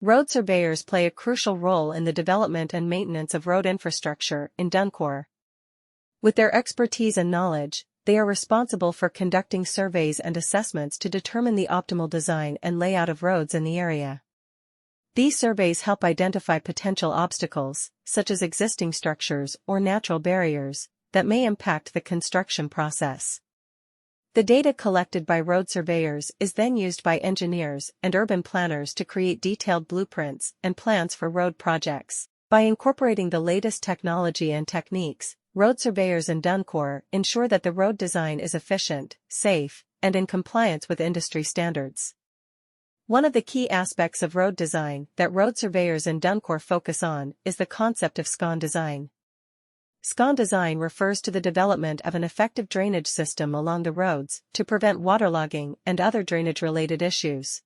Road surveyors play a crucial role in the development and maintenance of road infrastructure in Dankaur. With their expertise and knowledge, they are responsible for conducting surveys and assessments to determine the optimal design and layout of roads in the area. These surveys help identify potential obstacles, such as existing structures or natural barriers, that may impact the construction process. The data collected by road surveyors is then used by engineers and urban planners to create detailed blueprints and plans for road projects. By incorporating the latest technology and techniques, road surveyors in Dankaur ensure that the road design is efficient, safe, and in compliance with industry standards. One of the key aspects of road design that road surveyors in Dankaur focus on is the concept of SCON design. SCON design refers to the development of an effective drainage system along the roads to prevent waterlogging and other drainage-related issues.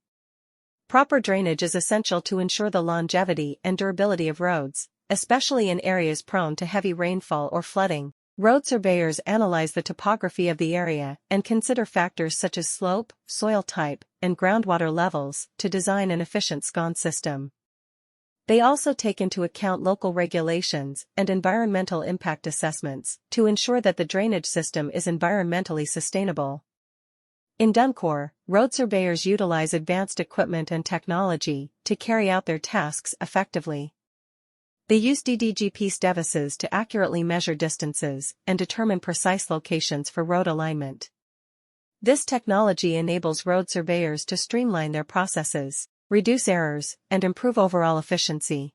Proper drainage is essential to ensure the longevity and durability of roads, especially in areas prone to heavy rainfall or flooding. Road surveyors analyze the topography of the area and consider factors such as slope, soil type, and groundwater levels to design an efficient SCON system. They also take into account local regulations and environmental impact assessments to ensure that the drainage system is environmentally sustainable. In Dankaur, road surveyors utilize advanced equipment and technology to carry out their tasks effectively. They use DDGPS devices to accurately measure distances and determine precise locations for road alignment. This technology enables road surveyors to streamline their processes, reduce errors, and improve overall efficiency.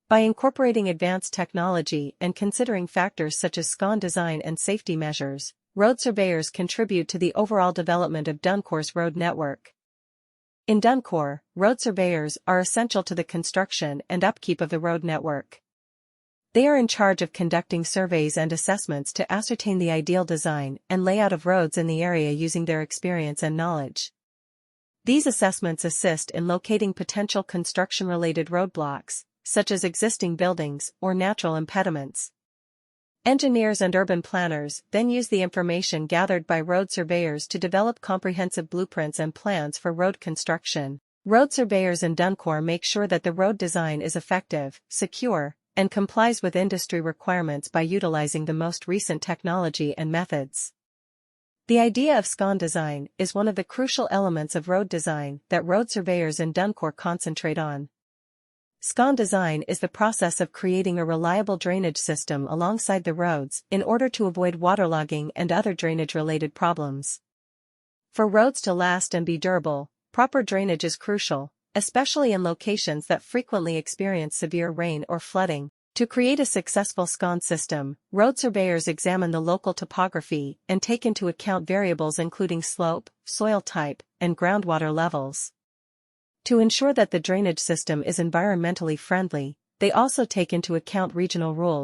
By incorporating advanced technology and considering factors such as SCON design and safety measures, road surveyors contribute to the overall development of Dankaur's road network. In Dankaur, road surveyors are essential to the construction and upkeep of the road network. They are in charge of conducting surveys and assessments to ascertain the ideal design and layout of roads in the area using their experience and knowledge. These assessments assist in locating potential construction-related roadblocks, such as existing buildings or natural impediments. Engineers and urban planners then use the information gathered by road surveyors to develop comprehensive blueprints and plans for road construction. Road surveyors in Dankaur make sure that the road design is effective, secure, and complies with industry requirements by utilizing the most recent technology and methods. The idea of SCON design is one of the crucial elements of road design that road surveyors in Dankaur concentrate on. SCON design is the process of creating a reliable drainage system alongside the roads in order to avoid waterlogging and other drainage-related problems. For roads to last and be durable, proper drainage is crucial, especially in locations that frequently experience severe rain or flooding. To create a successful SCON system, road surveyors examine the local topography and take into account variables including slope, soil type, and groundwater levels. To ensure that the drainage system is environmentally friendly, they also take into account regional rules